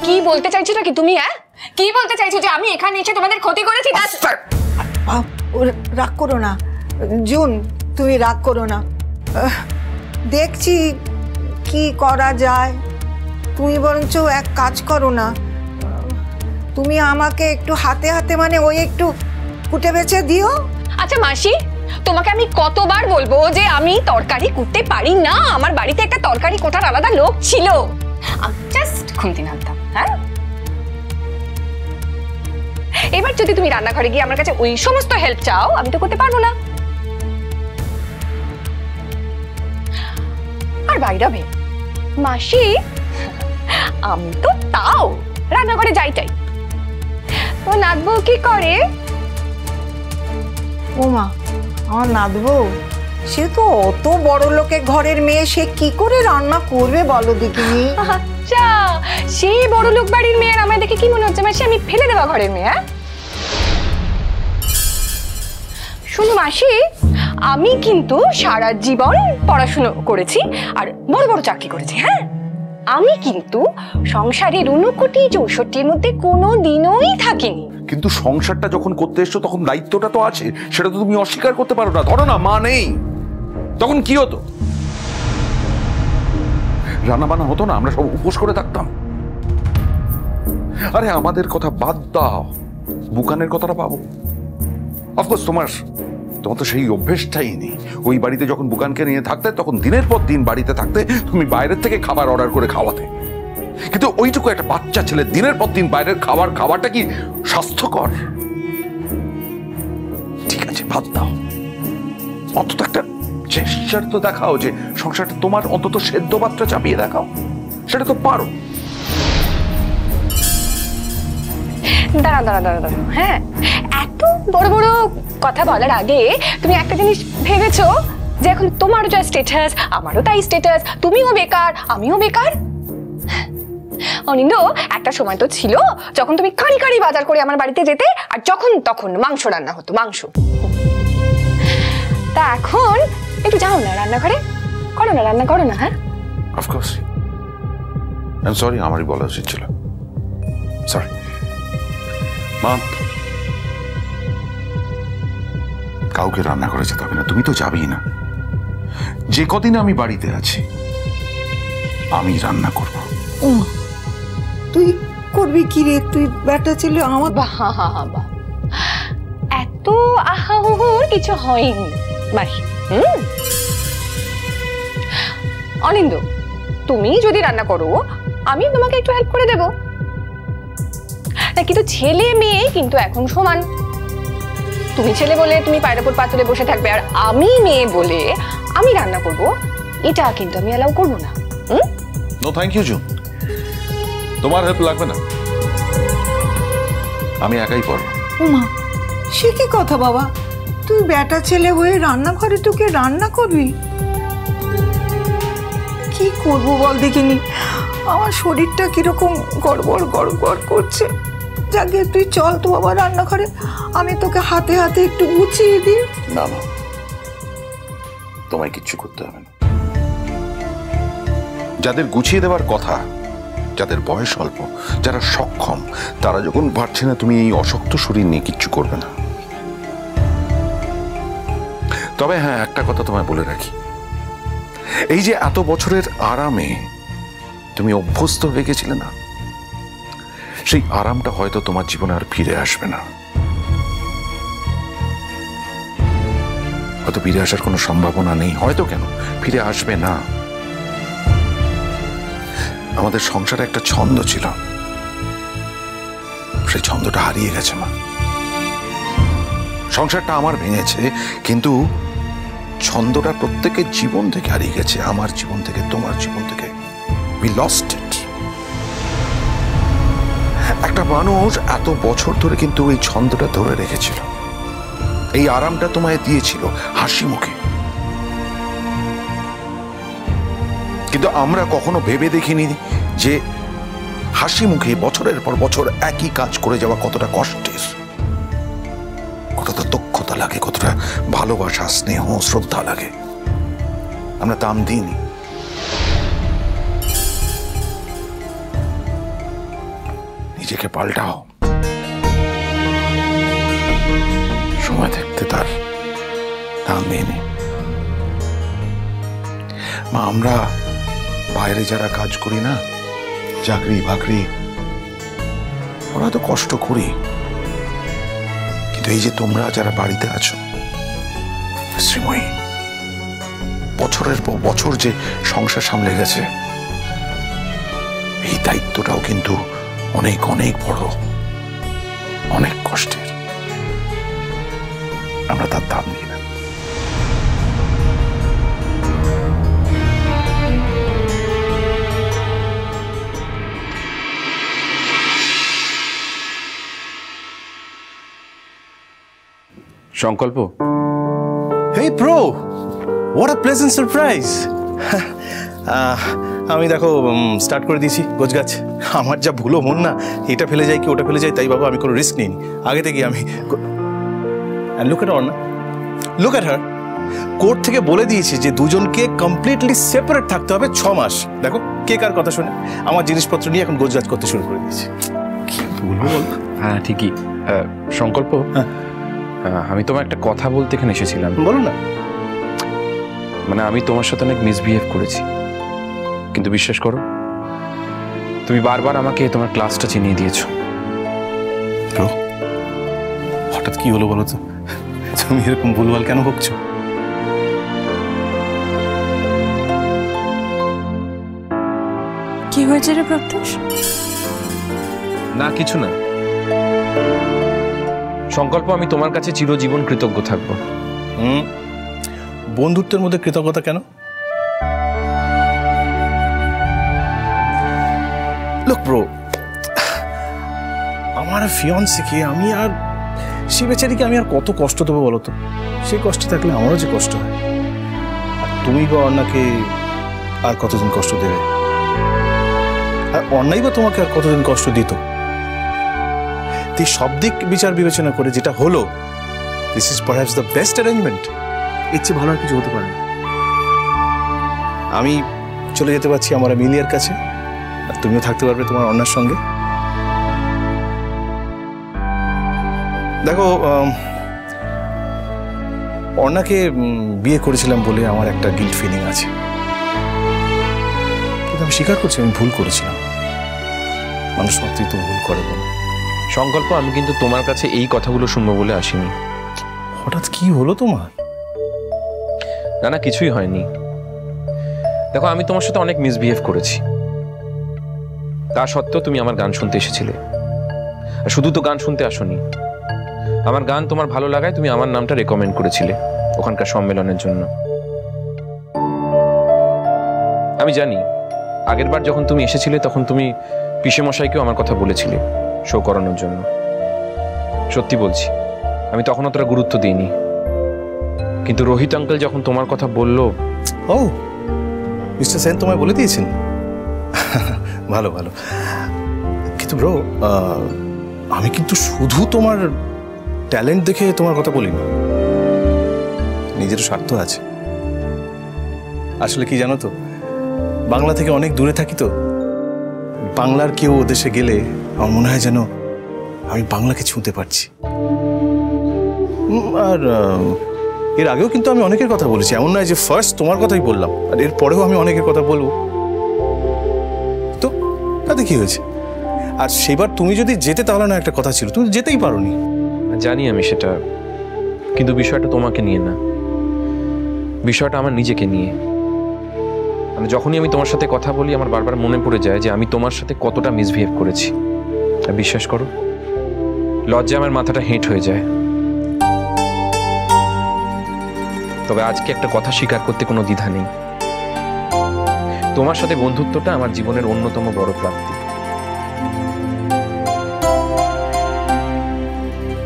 কি বলতে চাইছো নাকি তুমি? হ্যাঁ, কি বলতে চাইছো যে আমি এখানে এসে তোমাদের ক্ষতি করেছি? রাগ করো না জুন, তুমি রাগ করো না। দেখছি কি করা যায়। তুমি বরঞ্চ এক কাজ করো না, তুমি আমাকে একটু হাতে হাতে মানে ওই একটু কুটে বেছে দিও। আচ্ছা মাসি, তোমাকে আমি কতবার বলবো যে আমি তরকারি কুটতে পারি না? আমার বাড়িতে একটা তরকারি কোটার আলাদা লোক ছিল, জাস্ট খুন্তি নাড়তাম। হ্যাঁ, এবার যদি তুমি রান্নাঘরে গিয়ে আমার কাছে ওই সমস্ত হেল্প চাও, আমি তো করতে পারবো না। আর বাইরে মাসি, আমি তো তাও রান্নাঘরে যাইটাই। তো নাতবউ কি করে? ও মা, আমার নাতবউ সে তো অত বড় লোকের ঘরের মেয়ে, সে কি করে রান্না করবে বলো দেখিনি? আচ্ছা, সেই বড় লোক বাড়ির মেয়ের আমায় দেখে কি মনে হচ্ছে মাসি আমি ফেলে দেওয়া ঘরের মেয়ে? শুনো মাসি, আমি কিন্তু সারা জীবন পড়াশুনো করেছি আর বড় বড় চাকরি করেছি। হ্যাঁ, আমি কিন্তু সংসারের ৬৯-৬৪-র মধ্যে কোনো দিনই থাকিনি। কিন্তু সংসারটা যখন করতে এসছো তখন দায়িত্বটা তো আছে, সেটা তো তুমি অস্বীকার করতে পারো না। ধরো না মা নেই, তখন কি হতো? রান্না বান্না হতো না, আমরা সব উপোস করে থাকতাম। আরে আমাদের কথা বাদ দাও, বুকানের কথাটা পাবো। অফকোর্স তোমার তো সেই অভ্যেসটাই নেই। ওই বাড়িতে যখন বুকানকে নিয়ে থাকতে তখন দিনের পর দিন বাড়িতে থাকতে তুমি বাইরের থেকে খাবার অর্ডার করে খাওয়াতে, কিন্তু ওইটুকু একটা বাচ্চা ছেলে দিনের পর দিন বাইরের খাবারটা কি স্বাস্থ্যকর? ঠিক আছে, ভাত দাও, অন্তত একটা চেষ্টার তো দেখাও যে সংসারটা তোমার, অন্তত সেদ্ধ ভাতটা চাপিয়ে দেখাও, সেটা তো পারো। দাঁড়া দাঁড়া দাঁড়া দাঁড়া, হ্যাঁ, এত বড় বড় কথা বলার আগে তুমি একটা জিনিস ভেবেছো যে এখন তোমারও যা স্ট্যাটাস আমারও তাই স্ট্যাটাস, তুমিও বেকার আমিও বেকার? অনিন্দ, একটা সময় তো ছিল যখন তুমি কারি কারি বাজার করে আমার বাড়িতে যেতে আর যখন তখন মাংস রান্না হতো, মাংস। তা এখন একটু যাও না রান্নাঘরে, করো না, রান্না করো না। হ্যাঁ, অফকোর্স, আই এম সরি, আমারই বলা উচিত ছিল, সরি। মা, কাউকে রান্না করে যেতে হবে না, তুমি তো যাবেই না। যে কদিন আমি বাড়িতে আছি আমি রান্না করব। তুই করবি কি রে? তুই বেটা ছেলে আমার। বাহ, এত আহাহুহুর কিছু হয়নি মাসি। অনিন্দ, তুমি যদি রান্না করো আমি তোমাকে একটু হেল্প করে দেবো না, কিন্তু ছেলে মেয়ে কিন্তু এখন সমান। তুমি ছেলে বলে তুমি পায়ের উপর পা তুলে বসে থাকবে, আর আমি মেয়ে বলে আমি রান্না করব, এটা কিন্তু আমি অ্যালাউ করবো না। নো থ্যাংক ইউ জুন, তোমার হেল্প লাগবে না, আমি একাই পারবো। মা, সে কি কথা বাবা? তুই বেটা ছেলে হয়ে রান্নাঘরে তোকে রান্না করবি? কি করবো বল দেখিনি, আমার শরীরটা কিরকম গড়বড় গড়বড় করছে। যাকে তুই চল তো বাবা রান্নাঘরে, আমি তোকে হাতে হাতে একটু গুছিয়ে দিই। না না, তোমায় কিচ্ছু করতে হবে না। যাদের গুছিয়ে দেওয়ার কথা, যাদের বয়স অল্প, যারা সক্ষম, তারা যখন পারছে না, তুমি এই অশক্ত শরীর নিয়ে কিচ্ছু করবে না। তবে হ্যাঁ, একটা কথা তোমায় বলে রাখি, এই যে এত বছরের আরামে তুমি অভ্যস্ত হয়ে গেছিলে না, সেই আরামটা হয়তো তোমার জীবনে আর ফিরে আসবে না। হয়তো ফিরে আসার কোনো সম্ভাবনা নেই, হয়তো কেন ফিরে আসবে না। আমাদের সংসারে একটা ছন্দ ছিল, সেই ছন্দটা হারিয়ে গেছে মা। সংসারটা আমার ভেঙেছে, কিন্তু ছন্দটা প্রত্যেকের জীবন থেকে হারিয়ে গেছে, আমার জীবন থেকে, তোমার জীবন থেকে। We lost it. একটা মানুষ এত বছর ধরে কিন্তু এই ছন্দটা ধরে রেখেছিল, এই আরামটা তোমায় দিয়েছিল হাসি মুখে। কিন্তু আমরা কখনো ভেবে দেখিনি যে হাসি মুখে বছরের পর বছর একই কাজ করে যাওয়া কতটা কষ্টের, কতটা দক্ষতা লাগে, কতটা ভালোবাসা, স্নেহ, শ্রদ্ধা লাগে। আমরা দাম দিইনি। নিজেকে পাল্টাও। সময় থাকতে তার দাম নেই। মা, আমরা বাইরে যারা কাজ করি না, চাকরি বাকরি, ওরা তো কষ্ট করি, কিন্তু এই যে তোমরা যারা বাড়িতে আছো শ্রীময়ী, বছরের পর বছর যে সংসার সামলে গেছে, এই দায়িত্বটাও কিন্তু অনেক অনেক বড়, অনেক কষ্টের। আমরা তার দাম দিই না। সংকল্প, Hey bro, what a pleasant surprise! আমি দেখো স্টার্ট করে দিয়েছি গোছগাছ। আমার যা ভুলো মন না, এটা ফেলে যায় কি ওটা ফেলে যায়, তাই বাবা আমি কোনো রিস্ক নিইনি। আগে থেকে আমি look at Arna, look at her. Court থেকে বলে দিয়েছি যে দুজনকে কমপ্লিটলি সেপারেট থাকতে হবে 6 মাস। দেখো কে কার কথা শুনে আমার জিনিসপত্র নিয়ে এখন গোছগাছ করতে শুরু করে দিয়েছি। কি বলবো বল? হ্যাঁ ঠিকই। সংকল্প, আমি তোমার একটা কথা বলতে এখানে এসেছিলাম। বলো না। মানে আমি তোমার সাথে অনেক মিসবিহেভ করেছি, কিন্তু বিশ্বাস করো তুমি বারবার আমাকে তোমার ক্লাসটা চিনিয়ে দিয়েছো। ব্রো, হঠাৎ কি হলো বলো তো? তুমি এরকম ভুলভাল কেন বকছো? কি হয়েছে রে প্রত্যুষ? না কিছু না সংকল্প, আমি তোমার কাছে চিরজীবন কৃতজ্ঞ থাকবো। বন্ধুত্বের মধ্যে কৃতজ্ঞতা কেন? লুক ব্রো, আমার ফিয়ন্সিকে আমি আর সে বেচারিকে আমি আর কত কষ্ট দেবো বলো তো? সে কষ্ট থাকলে আমারও যে কষ্ট হয়। আর তুমি বা অন্যকে আর কতদিন কষ্ট দেবে? আর অন্যায় বা তোমাকে আর কতদিন কষ্ট দিত? সব দিক বিচার বিবেচনা করে যেটা হলো, this is perhaps the best arrangement. এর চেয়ে ভালো আর কিছু হতে পারে না। আমি চলে যেতে পারছি আমার মিলিয়ার কাছে, আর তুমিও থাকতে পারবে তোমার অন্যার সঙ্গে। দেখো, অর্ণাকে বিয়ে করেছিলাম বলে আমার একটা গিল্ট ফিলিং আছে, কিন্তু আমি স্বীকার করছি আমি ভুল করেছিলাম। মানুষ মাত্রই তো ভুল করে বলে। সংকল্প, আমি কিন্তু তোমার কাছে এই কথাগুলো শুনবো বলে আসিনি। হঠাৎ কি হলো তোমার? না না, কিছুই হয়নি। দেখো, আমি তোমার সাথে অনেক মিসবিহেভ করেছি, তা সত্ত্বেও তুমি আমার গান শুনতে এসেছিলে। আর শুধু তো গান শুনতে আসোনি, আমার গান তোমার ভালো লাগায় তুমি আমার নামটা রেকমেন্ড করেছিলে ওখানকার সম্মেলনের জন্য। আমি জানি আগের বার যখন তুমি এসেছিলে তখন তুমি পিসে মশাইকেও আমার কথা বলেছিলে শো করানোর জন্য। সত্যি বলছি, আমি তখন অতটা গুরুত্ব দিইনি, কিন্তু রোহিত আঙ্কেল যখন তোমার কথা বললো। ও, মিস্টার সেন তোমায় বলে দিয়েছেন? ভালো ভালো। কিন্তু ব্রো, আমি কিন্তু শুধু তোমার ট্যালেন্ট দেখে তোমার কথা বলিনি, নিজের স্বার্থ আছে। আসলে কি জানো তো, বাংলা থেকে অনেক দূরে থাকি তো, বাংলার কেউ দেশে গেলে আমার মনে হয় যেন আমি বাংলাকে ছুঁতে পারছি। আর এর আগেও কিন্তু আমি অনেকের কথা বলেছি, এমন নয় যে ফার্স্ট তোমার কথাই বললাম, আর এর পরেও আমি অনেকের কথা বলবো। তো তাতে কি হয়েছে? আর সেবার তুমি যদি যেতে, তাহলে না একটা কথা ছিল, তুমি যেতেই পারোনি। জানি আমি সেটা, কিন্তু বিষয়টা তোমাকে নিয়ে না, বিষয়টা আমার নিজেকে নিয়ে। মানে যখনই আমি তোমার সাথে কথা বলি আমার বারবার মনে পড়ে যায় যে আমি তোমার সাথে কতটা মিসবিহেভ করেছি। আর বিশ্বাস করো, লজ্জায় আমার মাথাটা হেঁট হয়ে যায়। তবে আজকে একটা কথা স্বীকার করতে কোনো দ্বিধা নেই, তোমার সাথে বন্ধুত্বটা আমার জীবনের অন্যতম বড় প্রাপ্তি।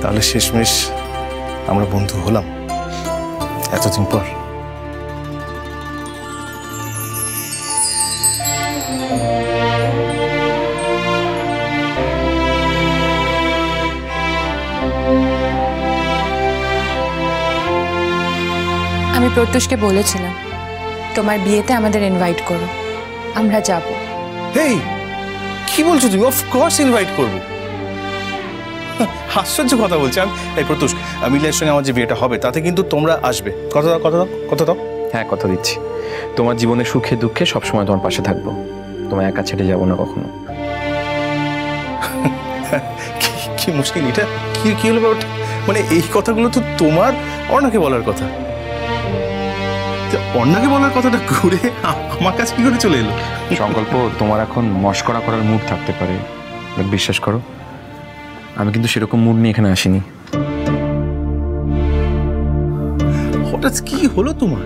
তাহলে শেষমেশ আমরা বন্ধু হলাম এতদিন পর। আমি প্রত্যুষকে বলেছিলাম তোমার বিয়েতে আমাদের ইনভাইট করো, আমরা যাব। এই কি কি বলছো তুমি? অফকোর্স ইনভাইট করবো। আশ্চর্য কথা বলছি আমি। এই প্রত্যুষ, মিলের সঙ্গে আমার যে বিয়েটা হবে তাতে কিন্তু তোমরা আসবে। কথা দাও, কথা দাও, কথা দাও। হ্যাঁ, কথা দিচ্ছি, তোমার জীবনে সুখে দুঃখে সবসময় তোমার পাশে থাকবো, তোমায় একা ছেড়ে যাবো না কখনো। কি মুশকিল এটা, কি কি হলো ব্যাপারটা? মানে এই কথাগুলো তো তোমার অর্ণাকে বলার কথা, অর্ণাকে বলার কথাটা ঘুরে আমার কাছে কি করে চলে এলো? সংকল্প, তোমার এখন মস্করা করার মুড থাকতে পারে, বাট বিশ্বাস করো আমি কিন্তু সেরকম মুড নিয়ে এখানে আসিনি। হঠাৎ কি হলো তোমার?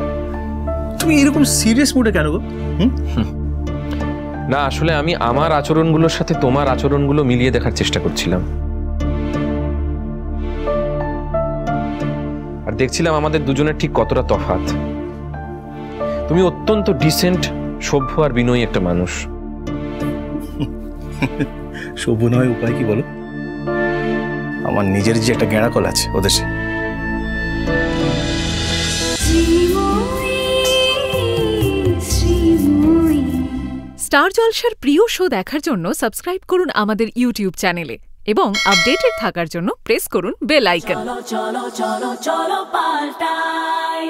তুমি এরকম সিরিয়াস মুডে কেন গো? না, আসলে আমি আমার আচরণগুলোর সাথে তোমার আচরণগুলো মিলিয়ে দেখার চেষ্টা করছিলাম, আর দেখছিলাম আমাদের দুজনের ঠিক কতটা তফাৎ। তুমি অত্যন্ত ডিসেন্ট, সভ্য আর বিনয়ী একটা মানুষ। সভ্য নয় উপায় কি বলো? আমার নিজের যে একটা গেঁড়াকল আছে ওদের সে। স্টার জলসার প্রিয় শো দেখার জন্য সাবস্ক্রাইব করুন আমাদের ইউটিউব চ্যানেলে এবং আপডেটেড থাকার জন্য প্রেস করুন বেল আইকন। চলো চলো চলো চলো পাল্টাই।